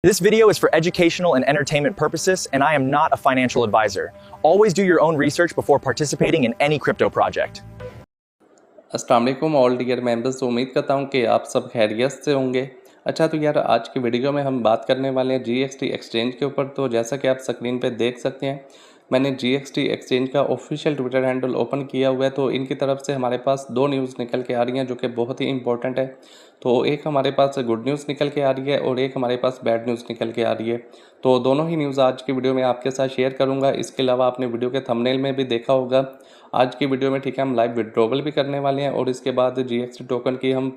This video is for educational and entertainment purposes, and I am not a financial advisor. Always do your own research before participating in any crypto project. अस्सलाम वालेकुम all dear members. तो उम्मीद करता हूँ कि आप सब खैरियत से होंगे। अच्छा, तो यार आज की वीडियो में हम बात करने वाले हैं जीएक्सटी एक्सचेंज के ऊपर। तो जैसा कि आप स्क्रीन पे देख सकते हैं, मैंने जीएक्सटी एक्सचेंज का ऑफिशियल ट्विटर हैंडल ओपन किया हुआ है। तो इनकी तरफ से हमारे पास दो न्यूज़ निकल के आ रही हैं जो कि बहुत ही इंपॉर्टेंट है। तो एक हमारे पास गुड न्यूज़ निकल के आ रही है और एक हमारे पास बैड न्यूज़ निकल के आ रही है। तो दोनों ही न्यूज़ आज की वीडियो में आपके साथ शेयर करूँगा। इसके अलावा आपने वीडियो के थंबनेल में भी देखा होगा, आज की वीडियो में ठीक है हम लाइव विड्रॉवल भी करने वाले हैं और इसके बाद जीएक्सटी टोकन की हम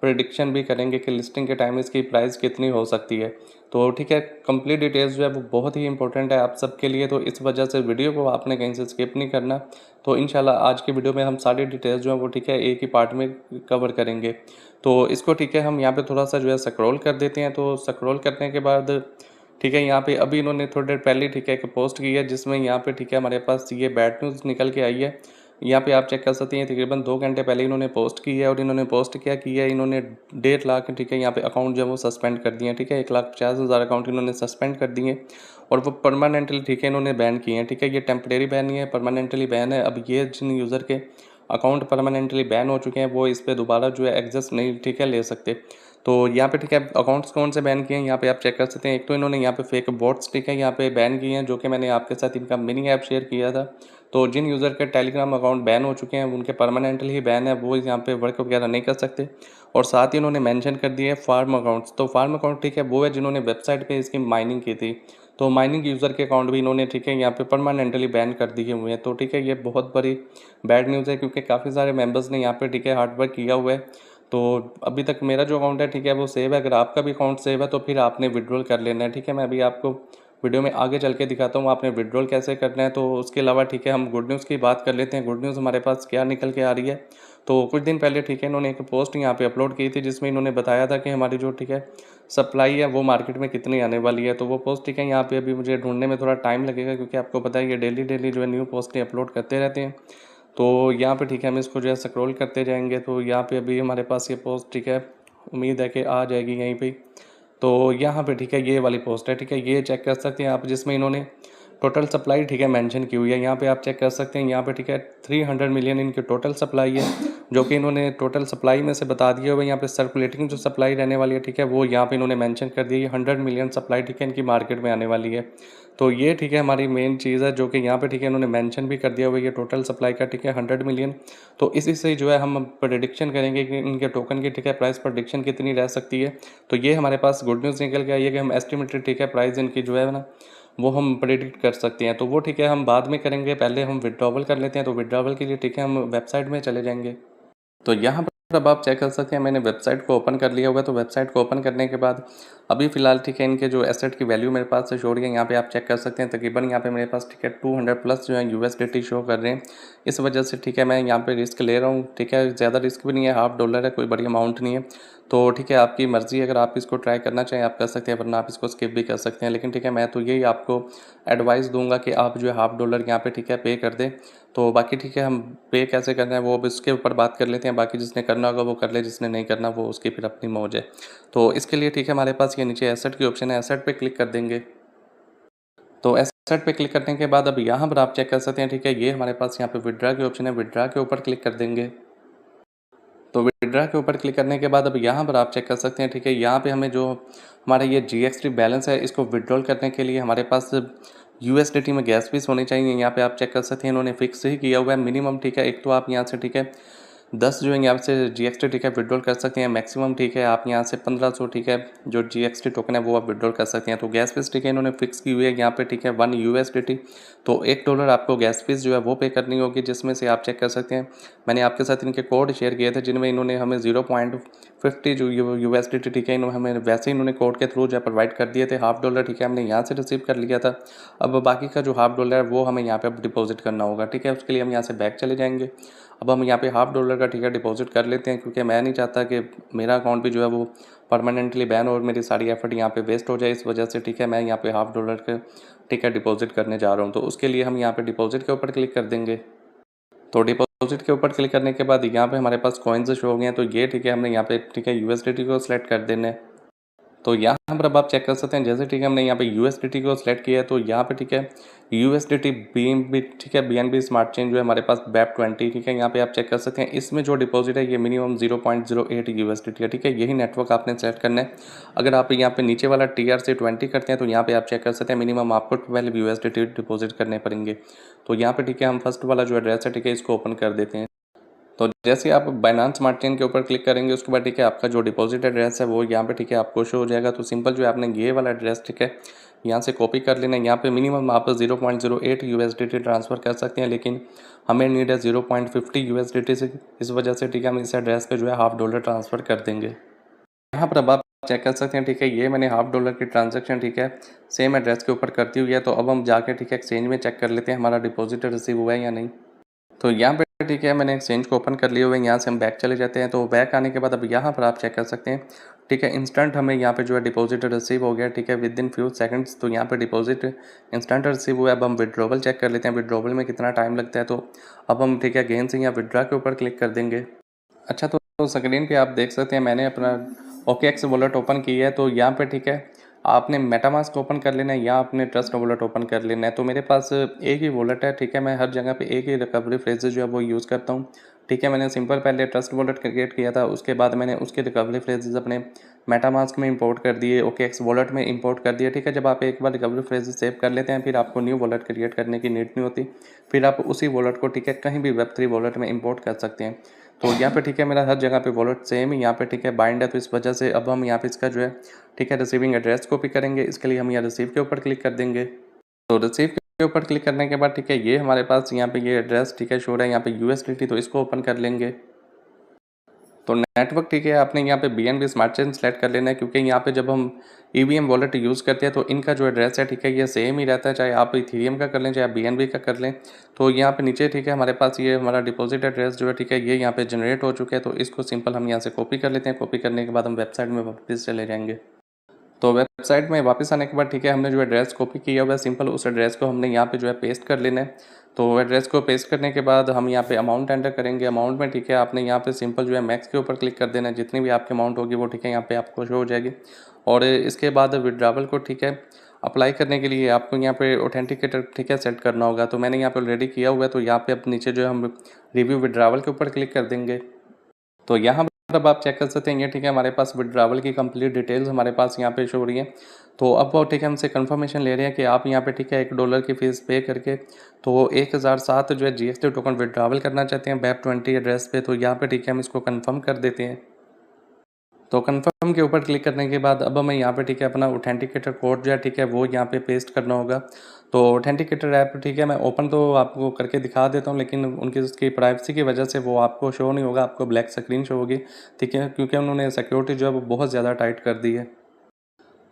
प्रेडिक्शन भी करेंगे कि लिस्टिंग के टाइम इसकी प्राइस कितनी हो सकती है। तो ठीक है, कंप्लीट डिटेल्स जो है वो बहुत ही इंपॉर्टेंट है आप सबके लिए, तो इस वजह से वीडियो को आपने कहीं से स्किप नहीं करना। तो इंशाल्लाह आज की वीडियो में हम सारी डिटेल्स जो है वो ठीक है एक ही पार्ट में कवर करेंगे। तो इसको ठीक है हम यहाँ पे थोड़ा सा जो है स्क्रॉल कर देते हैं। तो स्क्रॉल करने के बाद ठीक है यहाँ पे अभी इन्होंने थोड़ी देर पहले ठीक है एक पोस्ट की है जिसमें यहाँ पे ठीक है हमारे पास ये बैड न्यूज़ निकल के आई है। यहाँ पे आप चेक कर सकते हैं, तकरीबन 2 घंटे पहले इन्होंने पोस्ट की है और इन्होंने पोस्ट क्या की है, इन्होंने 1.5 लाख ठीक है यहाँ पे अकाउंट जो है वो सस्पेंड कर दिए हैं। ठीक है, 1,50,000 अकाउंट इन्होंने सस्पेंड कर दिए और वो परमानेंटली ठीक है इन्होंने बैन किए हैं। ठीक है, ये टेम्परेरी बैन नहीं है, परमानेंटली बैन है। अब ये जिन यूज़र के अकाउंट परमानेंटली बैन हो चुके हैं वो इस पर दोबारा जो है एक्सेस नहीं ठीक है ले सकते। तो यहाँ पे ठीक है अकाउंट्स कौन से बैन किए हैं यहाँ पे आप चेक कर सकते हैं। एक तो इन्होंने यहाँ पे फेक बोट्स ठीक है यहाँ पे बैन किए हैं, जो कि मैंने आपके साथ इनका मिनी ऐप शेयर किया था। तो जिन यूज़र के टेलीग्राम अकाउंट बैन हो चुके हैं उनके परमानेंटली ही बैन है, वो यहाँ पे वर्क वगैरह नहीं कर सकते। और साथ ही इन्होंने मेंशन कर दिए फार्म अकाउंट्स। तो फार्म अकाउंट ठीक है वो है जिन्होंने वेबसाइट पे इसकी माइनिंग की थी। तो माइनिंग यूज़र के अकाउंट भी इन्होंने ठीक है यहाँ पे परमानेंटली बैन कर दिए हुए हैं। तो ठीक है ये बहुत बड़ी बैड न्यूज़ है क्योंकि काफ़ी सारे मेंबर्स ने यहाँ पे ठीक है हार्ड वर्क किया हुआ है। तो अभी तक मेरा जो अकाउंट है ठीक है वो सेव है। अगर आपका भी अकाउंट सेव है तो फिर आपने विड्रॉल कर लेना है। ठीक है, मैं अभी आपको वीडियो में आगे चल के दिखाता हूँ आपने विड्रॉल कैसे करना है। तो उसके अलावा ठीक है हम गुड न्यूज़ की बात कर लेते हैं। गुड न्यूज़ हमारे पास क्या निकल के आ रही है। तो कुछ दिन पहले ठीक है इन्होंने एक पोस्ट यहाँ पे अपलोड की थी जिसमें इन्होंने बताया था कि हमारी जो ठीक है सप्लाई है वो मार्केट में कितनी आने वाली है। तो वो पोस्ट ठीक है यहाँ पे अभी मुझे ढूंढने में थोड़ा टाइम लगेगा क्योंकि आपको पता है ये डेली जो है न्यू पोस्ट अपलोड करते रहते हैं। तो यहाँ पे ठीक है हम इसको जो है स्क्रॉल करते जाएंगे। तो यहाँ पे अभी हमारे पास ये पोस्ट ठीक है उम्मीद है कि आ जाएगी यहीं पे। तो यहाँ पे ठीक है ये वाली पोस्ट है। ठीक है, ये चेक कर सकते हैं आप, जिसमें इन्होंने टोटल सप्लाई ठीक है मेंशन की हुई है। यहाँ पे आप चेक कर सकते हैं, यहाँ पे ठीक है 300 मिलियन इनकी टोटल सप्लाई है, जो कि इन्होंने टोटल सप्लाई में से बता दिया हुआ है। यहाँ पे सर्कुलेटिंग जो सप्लाई रहने वाली है ठीक है वो यहाँ पे इन्होंने मेंशन कर दी है। 100 मिलियन सप्लाई ठीक है इनकी मार्केट में आने वाली है। तो ये ठीक है हमारी मेन चीज़ है जो कि यहाँ पे ठीक है इन्होंने मेंशन भी कर दिया हुआ है, ये टोटल सप्लाई का ठीक है 100 मिलियन। तो इसी से जो है हम प्रेडिक्शन करेंगे कि इनके टोकन की ठीक है प्राइस प्रेडिक्शन कितनी रह सकती है। तो ये हमारे पास गुड न्यूज़ निकल के आई है कि हम एस्टिमेटेड ठीक है प्राइस इनकी जो है ना वो हम प्रेडिक्ट कर सकते हैं। तो वो ठीक है हम बाद में करेंगे, पहले हम विड्रॉवल कर लेते हैं। तो विड्रॉवल के लिए ठीक है हम वेबसाइट में चले जाएंगे। तो यहाँ पर अब आप चेक कर सकते हैं मैंने वेबसाइट को ओपन कर लिया हुआ है। तो वेबसाइट को ओपन करने के बाद अभी फ़िलहाल ठीक है इनके जो एसेट की वैल्यू मेरे पास से शो हो रही है, यहाँ पे आप चेक कर सकते हैं तकरीबन यहाँ पे मेरे पास ठीक है 200 प्लस जो है यूएसडीटी शो कर रहे हैं। इस वजह से ठीक है मैं यहाँ पे रिस्क ले रहा हूँ। ठीक है, ज़्यादा रिस्क भी नहीं है, $1/2 है, कोई बड़ी अमाउंट नहीं है। तो ठीक है आपकी मर्ज़ी, अगर आप इसको ट्राई करना चाहें आप कर सकते हैं, वरना आप इसको स्किप भी कर सकते हैं। लेकिन ठीक है मैं तो यही आपको एडवाइस दूंगा कि आप जो है $1/2 यहाँ पे ठीक है पे कर दें। तो बाकी ठीक है हम पे कैसे करना है वो अब इसके ऊपर बात कर लेते हैं। बाकी जिसने करना होगा वो कर ले, जिसने नहीं करना वो उसकी फिर अपनी मौज है। तो इसके लिए ठीक है हमारे पास ये नीचे एसेट की ऑप्शन है, एसेट पे क्लिक कर देंगे। तो एसेट पे क्लिक करने के बाद अब यहाँ पर आप चेक कर सकते हैं ठीक है ये हमारे पास यहाँ पे विड्रा की ऑप्शन है, विड्रा के ऊपर क्लिक कर देंगे। तो विड्रा के ऊपर क्लिक करने के बाद अब यहाँ पर आप चेक कर सकते हैं ठीक है यहाँ पे हमें जो हमारा ये जीएक्सटी बैलेंस है इसको विड्रॉल करने के लिए हमारे पास यूएसडीटी में गैस फीस होनी चाहिए। यहाँ पे आप चेक कर सकते हैं इन्होंने फिक्स ही किया हुआ है मिनिमम। ठीक है, एक तो आप यहाँ से ठीक है 10 जो है यहाँ से जीएक्सटी ठीक है विड्रॉल कर सकते हैं मैक्सिमम। ठीक है, आप यहाँ से 1500 ठीक है जो जीएक्सटी टोकन है वो आप विड्रॉल कर सकते हैं। तो गैस फीस ठीक है इन्होंने फिक्स की हुई है यहाँ पे ठीक है 1 यूएसडीटी। तो $1 आपको गैस फीस जो है वो पे करनी होगी, जिसमें से आप चेक कर सकते हैं मैंने आपके साथ इनके कोड शेयर किए थे जिनमें इन्होंने हमें 0.50 जो यूएसडीटी ठीक है इन्होंने हमें वैसे ही इन्होंने कोड के थ्रू जो है प्रोवाइड कर दिए थे। $1/2 ठीक है हमने यहाँ से रिसीव कर लिया था। अब बाकी का जो $1/2 है वो हमें यहाँ पे अब डिपॉजिट करना होगा। ठीक है, उसके लिए हम यहाँ से बैक चले जाएंगे। अब हम यहाँ पे $1/2 का ठीक है डिपॉजिट कर लेते हैं क्योंकि मैं नहीं चाहता कि मेरा अकाउंट भी जो है वो परमानेंटली बैन और मेरी सारी एफर्ट यहाँ पे वेस्ट हो जाए। इस वजह से ठीक है मैं यहाँ पे $1/2 का ठीक है डिपॉजिट करने जा रहा हूँ। तो उसके लिए हम यहाँ पे डिपॉजिट के ऊपर क्लिक कर देंगे। तो डिपॉजिट के ऊपर क्लिक करने के बाद यहाँ पे हमारे पास कॉइन्स शो हो गए हैं। तो ये ठीक है हमने यहाँ पे ठीक है यूएसडीटी को सिलेक्ट कर देना है। तो यहाँ पर अब आप चेक कर सकते हैं, जैसे ठीक है हमने यहाँ पे यूएसडीटी को सिलेक्ट किया है तो यहाँ पे ठीक है यूएसडीटी बीएनबी, ठीक है बीएनबी स्मार्ट चेन जो है हमारे पास BEP20, ठीक है यहाँ पे आप चेक कर सकते हैं। इसमें जो डिपॉजिट है ये मिनिमम 0.08 यूएसडीटी है, ठीक है यही नेटवर्क आपने सेलेक्ट करना है। अगर आप यहाँ पे नीचे वाला TRC20 करते हैं तो यहाँ पे आप चेक कर सकते हैं मिनिमम आपको 12 यूएसडीटी डिपॉजिट करने पड़ेंगे। तो यहाँ पे ठीक है हम फर्स्ट वाला जो एड्रेस है ठीक है इसको ओपन कर देते हैं। तो जैसे आप बाइनांस स्मार्ट चेन के ऊपर क्लिक करेंगे उसके बाद ठीक है आपका जो डिपॉजिट एड्रेस है वो यहाँ पे ठीक है आपको शो हो जाएगा। तो सिंपल जो है आपने ये वाला एड्रेस ठीक है यहाँ से कॉपी कर लेना है। यहाँ पे मिनिमम आप 0.08 यूएसडीटी ट्रांसफ़र कर सकते हैं, लेकिन हमें नीड है 0.50 यूएसडीटी से, इस वजह से ठीक है हम इस एड्रेस पे जो है $1/2 ट्रांसफ़र कर देंगे। यहाँ पर अब आप चेक कर सकते हैं, ठीक है ये मैंने $1/2 की ट्रांजैक्शन ठीक है सेम एड्रेस के ऊपर करती हुई है। तो अब हम जाके ठीक है एक्सचेंज में चेक कर लेते हैं हमारा डिपॉजिट रिसीव हुआ है या नहीं। तो यहाँ पे ठीक है मैंने एक्सचेंज को ओपन कर लिया हुआ है। यहाँ से हम बैक चले जाते हैं। तो बैक आने के बाद अब यहाँ पर आप चेक कर सकते हैं, ठीक है इंस्टेंट हमें यहाँ पे जो है डिपॉजिट रिसीव हो गया, ठीक है विद इन फ्यू सेकंड्स। तो यहाँ पे डिपॉजिट इंस्टेंट रिसीव हुआ है। अब हम विड्रॉवल चेक कर लेते हैं, विड्रॉवल में कितना टाइम लगता है। तो अब हम ठीक है गेन से यहाँ विड्रा के ऊपर क्लिक कर देंगे। अच्छा तो स्क्रीन पे आप देख सकते हैं मैंने अपना OKX वॉलेट ओपन किया है। तो यहाँ पे ठीक है आपने मेटामास्क ओपन कर लेना है या आपने ट्रस्ट वॉलेट ओपन कर लेना है। तो मेरे पास एक ही वॉलेट है, ठीक है मैं हर जगह पे एक ही रिकवरी फ्रेजेस जो है वो यूज़ करता हूँ। ठीक है मैंने सिंपल पहले ट्रस्ट वॉलेट क्रिएट किया था, उसके बाद मैंने उसके रिकवरी फ्रेजेस अपने मेटामास्क में इंपोर्ट कर दिए, OKX वॉलेट में इंपोर्ट कर दिए। ठीक है जब आप एक बार रिकवरी फ्रेजेस सेव कर लेते हैं फिर आपको न्यू वॉलेट क्रिएट करने की नीड नहीं होती। फिर आप उसी वॉलेट को ठीक है कहीं भी Web3 वॉलेट में इंपोर्ट कर सकते हैं। तो यहाँ पे ठीक है मेरा हर जगह पे वॉलेट सेम ही यहाँ पे ठीक है बाइंड है। तो इस वजह से अब हम यहाँ पे इसका जो है ठीक है रिसीविंग एड्रेस कॉपी करेंगे। इसके लिए हम यहाँ रिसीव के ऊपर क्लिक कर देंगे। तो रिसीव के ऊपर क्लिक करने के बाद ठीक है ये हमारे पास यहाँ पे ये एड्रेस ठीक है शो रहा है यहाँ पे USDT, तो इसको ओपन कर लेंगे। तो नेटवर्क ठीक है आपने यहाँ पे BNB स्मार्ट चेन सेलेक्ट कर लेना है, क्योंकि यहाँ पे जब हम EVM वॉलेट यूज़ करते हैं तो इनका जो एड्रेस है ठीक है ये सेम ही रहता है, चाहे आप इथेरियम का कर लें चाहे आप BNB का कर लें। तो यहाँ पे नीचे ठीक है हमारे पास ये हमारा डिपॉजिट एड्रेस जो है ठीक है ये यहाँ पे जनरेट हो चुका है। तो इसको सिंपल हम यहाँ से कॉपी कर लेते हैं। कॉपी करने के बाद हम वेबसाइट में वापस चले जाएंगे। तो वेबसाइट में वापस आने के बाद ठीक है हमने जो एड्रेस कॉपी किया हुआ है सिंपल उस एड्रेस को हमने यहाँ पे जो है पेस्ट कर लेना है। तो एड्रेस को पेस्ट करने के बाद हम यहाँ पे अमाउंट एंटर करेंगे। अमाउंट में ठीक है आपने यहाँ पे सिंपल जो है मैक्स के ऊपर क्लिक कर देना है, जितनी भी आपकी अमाउंट होगी वो ठीक है यहाँ पे आपको शो हो जाएगी। और इसके बाद विड्रावल को ठीक है अप्लाई करने के लिए आपको यहाँ पे ऑथेंटिकेटर ठीक है सेट करना होगा। तो मैंने यहाँ पे ऑलरेडी किया हुआ है। तो यहाँ पे अब नीचे जो है हम रिव्यू विड्रावल के ऊपर क्लिक कर देंगे। तो यहाँ पर अब आप चेक कर सकते हैं ये ठीक है हमारे पास विड्रावल की कंप्लीट डिटेल्स हमारे पास यहाँ पे शो हो रही है। तो अब वो ठीक है हमसे कंफर्मेशन ले रहे हैं कि आप यहाँ पे ठीक है $1 की फ़ीस पे करके तो 1007 जो है GST टोकन विड्रावल करना चाहते हैं BEP20 एड्रेस पे। तो यहाँ पे ठीक है हम इसको कंफर्म कर देते हैं। तो कंफर्म के ऊपर क्लिक करने के बाद अब हमें यहाँ पे ठीक है अपना ऑथेंटिकेटर कोड जो है ठीक है वो यहाँ पे पेस्ट करना होगा। तो ऑथेंटिकेटर ऐप ठीक है मैं ओपन तो आपको करके दिखा देता हूँ, लेकिन उनकी उसकी प्राइवेसी की वजह से वो आपको शो नहीं होगा, आपको ब्लैक स्क्रीन शो होगी। ठीक है क्योंकि उन्होंने सिक्योरिटी जो है वो बहुत ज़्यादा टाइट कर दी है।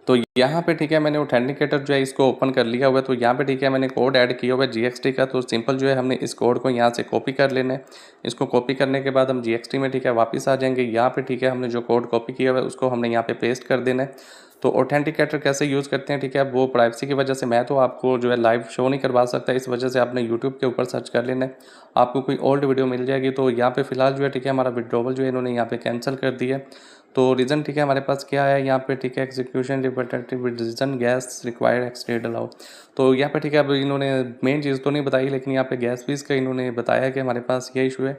तो यहाँ पे ठीक है मैंने ऑथेंटिकेटर जो है इसको ओपन कर लिया हुआ है। तो यहाँ पे ठीक है मैंने कोड ऐड किया हुआ है GXT का। तो सिंपल जो है हमने इस कोड को यहाँ से कॉपी कर लेना है। इसको कॉपी करने के बाद हम GXT में ठीक है वापस आ जाएंगे। यहाँ पे ठीक है हमने जो कोड कॉपी किया हुआ है उसको हमने यहाँ पे पेस्ट कर देना है। तो ऑथेंटिकेटर कैसे यूज़ करते हैं ठीक है वो प्राइवेसी की वजह से मैं तो आपको जो है लाइव शो नहीं करवा सकता, इस वजह से आपने यूट्यूब के ऊपर सर्च कर लेना है, आपको कोई ओल्ड वीडियो मिल जाएगी। तो यहाँ पे फिलहाल जो है ठीक है हमारा विड्रॉवल जो है इन्होंने यहाँ पे कैंसिल कर दिया है। तो रीज़न ठीक है हमारे पास क्या है यहाँ पे ठीक है execution representative reason gas required extend allow. तो यहाँ पे ठीक है अब इन्होंने मेन चीज़ तो नहीं बताई, लेकिन यहाँ पे गैस फीस का इन्होंने बताया कि हमारे पास ये इशू है।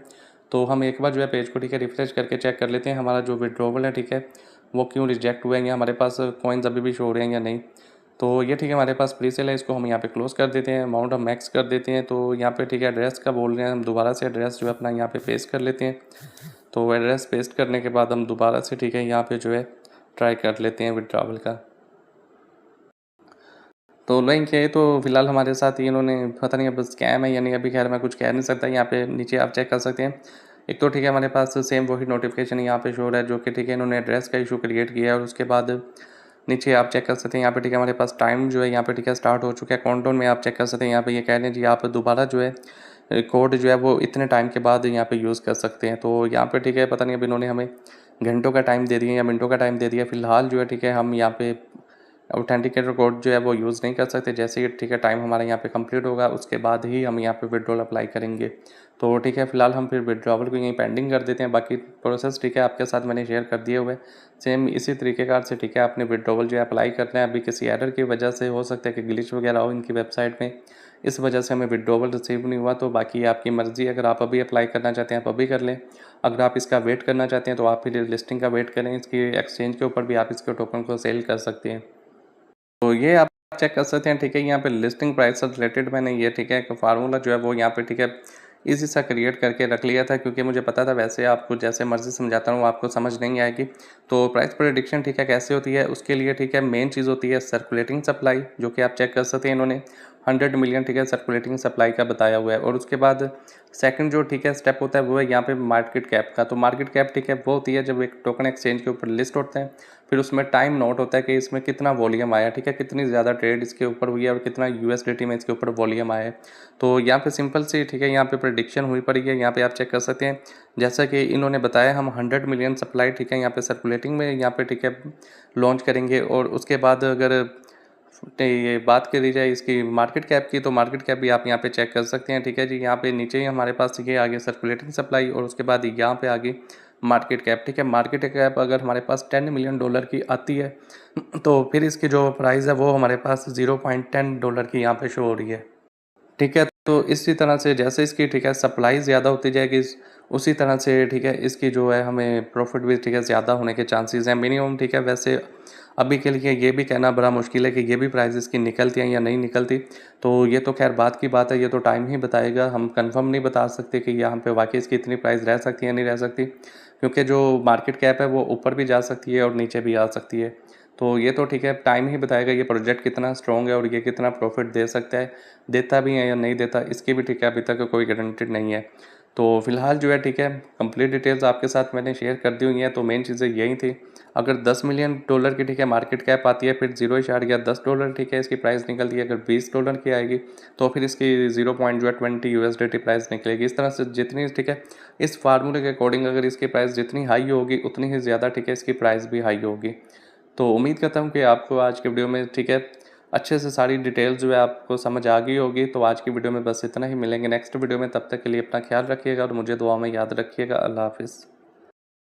तो हम एक बार जो है पेज को ठीक है रिफ्रेश करके चेक कर लेते हैं हमारा जो विड्रॉवल है ठीक है वो क्यों रिजेक्ट हुआ है या हमारे पास कॉइन्स अभी भी शो हो रहे हैं या नहीं। तो ये ठीक है हमारे पास प्री सेल है, इसको हम यहाँ पे क्लोज़ कर देते हैं, अमाउंट हम मैक्स कर देते हैं। तो यहाँ पे ठीक है एड्रेस का बोल रहे हैं, हम दोबारा से एड्रेस जो है अपना यहाँ पे पेस्ट कर लेते हैं। तो एड्रेस पेस्ट करने के बाद हम दोबारा से ठीक है यहाँ पे जो है ट्राई कर लेते हैं विड्रॉवल का। तो लिंक है तो फिलहाल हमारे साथ ही इन्होंने पता नहीं अब स्कैम है या नहीं, अभी खैर मैं कुछ कह नहीं सकता। यहाँ पे नीचे आप चेक कर सकते हैं, एक तो ठीक है हमारे पास सेम वही नोटिफिकेशन यहाँ पे शो हो रहा है जो कि ठीक है इन्होंने एड्रेस का इशू क्रिएट किया है। और उसके बाद नीचे आप चेक कर सकते हैं यहाँ पे ठीक है हमारे पास टाइम जो है यहाँ पे ठीक है स्टार्ट हो चुका है। काउंटडाउन में आप चेक कर सकते हैं यहाँ पे ये कह रहे हैं जी आप दोबारा जो है कोड जो है वो इतने टाइम के बाद यहाँ पे यूज़ कर सकते हैं। तो यहाँ पे ठीक है पता नहीं अब इन्होंने हमें घंटों का टाइम दे दिया या मिनटों का टाइम दे दिया। फिलहाल जो है ठीक है हम यहाँ पे ऑथेंटिकेटर कोड जो है वो यूज़ नहीं कर सकते। जैसे ही ठीक है टाइम हमारा यहाँ पे कंप्लीट होगा उसके बाद ही हम यहाँ पे विड्रॉल अप्लाई करेंगे। तो ठीक है, फ़िलहाल हम फिर विड्रॉवल को यहीं पेंडिंग कर देते हैं। बाकी प्रोसेस ठीक है आपके साथ मैंने शेयर कर दिए हुए। सेम इसी तरीक़ेकार से ठीक है आपने विड्रॉवल जो है अप्लाई करना है। अभी किसी एरर की वजह से हो सकता है कि ग्लिच वगैरह हो इनकी वेबसाइट में, इस वजह से हमें विड्रॉवल रिसीव नहीं हुआ। तो बाकी आपकी मर्ज़ी, अगर आप अभी अप्लाई करना चाहते हैं आप अभी कर लें। अगर आप इसका वेट करना चाहते हैं तो आप फिर लिस्टिंग का वेट करें। इसकी एक्सचेंज के ऊपर भी आप इसके टोकन को सेल कर सकते हैं। तो ये आप चेक कर सकते हैं। ठीक है, यहाँ पे लिस्टिंग प्राइस से रिलेटेड मैंने ये ठीक है एक फार्मूला जो है वो यहाँ पे ठीक है इजी सा क्रिएट करके रख लिया था, क्योंकि मुझे पता था वैसे आपको जैसे मर्ज़ी समझाता हूँ आपको समझ नहीं आएगी। तो प्राइस प्रेडिक्शन ठीक है कैसे होती है उसके लिए ठीक है मेन चीज़ होती है सर्कुलेटिंग सप्लाई, जो कि आप चेक कर सकते हैं। इन्होंने 100 मिलियन ठीक है सर्कुलेटिंग सप्लाई का बताया हुआ है। और उसके बाद सेकंड जो ठीक है स्टेप होता है वो है यहाँ पे मार्केट कैप का। तो मार्केट कैप ठीक है वो होती है जब एक टोकन एक्सचेंज के ऊपर लिस्ट होता है, फिर उसमें टाइम नोट होता है कि इसमें कितना वॉल्यूम आया, ठीक है कितनी ज़्यादा ट्रेड इसके ऊपर हुई है और कितना यूएसडीटी में इसके ऊपर वॉल्यूम आया है। तो यहाँ पे सिंपल सी ठीक है यहाँ पे प्रेडिक्शन हुई पड़ी है। यहाँ पे आप चेक कर सकते हैं जैसा कि इन्होंने बताया हम 100 मिलियन सप्लाई ठीक है यहाँ पे सर्कुलेटिंग में यहाँ पे ठीक है लॉन्च करेंगे। और उसके बाद अगर ये बात करी जाए इसकी मार्केट कैप की, तो मार्केट कैप भी आप यहाँ पे चेक कर सकते हैं। ठीक है जी, यहाँ पे नीचे ही हमारे पास ये आगे सर्कुलेटिंग सप्लाई और उसके बाद यहाँ पे आगे मार्केट कैप। ठीक है, मार्केट कैप अगर हमारे पास $10 मिलियन की आती है तो फिर इसकी जो प्राइस है वो हमारे पास $0.10 की यहाँ पे शो हो रही है। ठीक है, तो इसी तरह से जैसे इसकी ठीक है सप्लाई ज़्यादा होती जाएगी उसी तरह से ठीक है इसकी जो है हमें प्रॉफिट भी ठीक है ज़्यादा होने के चांसेस हैं मिनिमम। ठीक है, वैसे अभी के लिए ये भी कहना बड़ा मुश्किल है कि ये भी प्राइस इसकी निकलती हैं या नहीं निकलती। तो ये तो खैर बात की बात है, ये तो टाइम ही बताएगा। हम कंफर्म नहीं बता सकते कि यहाँ पे वाकई इसकी इतनी प्राइस रह सकती है या नहीं रह सकती, क्योंकि जो मार्केट कैप है वो ऊपर भी जा सकती है और नीचे भी आ सकती है। तो ये तो ठीक है टाइम ही बताएगा ये प्रोजेक्ट कितना स्ट्रॉन्ग है और ये कितना प्रॉफिट दे सकता है, देता भी है या नहीं देता, इसकी भी ठीक है अभी तक कोई गारंटेड नहीं है। तो फिलहाल जो है ठीक है कंप्लीट डिटेल्स आपके साथ मैंने शेयर कर दी हुई हैं। तो मेन चीज़ें यही थी, अगर $10 मिलियन की ठीक है मार्केट कैप आती है फिर $0.10 ठीक है इसकी प्राइस निकलती है। अगर $20 की आएगी तो फिर इसकी 0.20 यूएसडीटी प्राइस निकलेगी। इस तरह से जितनी ठीक है इस फार्मूले के अकॉर्डिंग अगर इसकी प्राइस जितनी हाई होगी उतनी ही ज़्यादा ठीक है इसकी प्राइस भी हाई होगी। तो उम्मीद करता हूँ कि आपको आज के वीडियो में ठीक है अच्छे से सारी डिटेल्स जो है आपको समझ आ गई होगी। तो आज की वीडियो में बस इतना ही, मिलेंगे नेक्स्ट वीडियो में। तब तक के लिए अपना ख्याल रखिएगा और मुझे दुआ में याद रखिएगा। अल्लाह हाफिज़।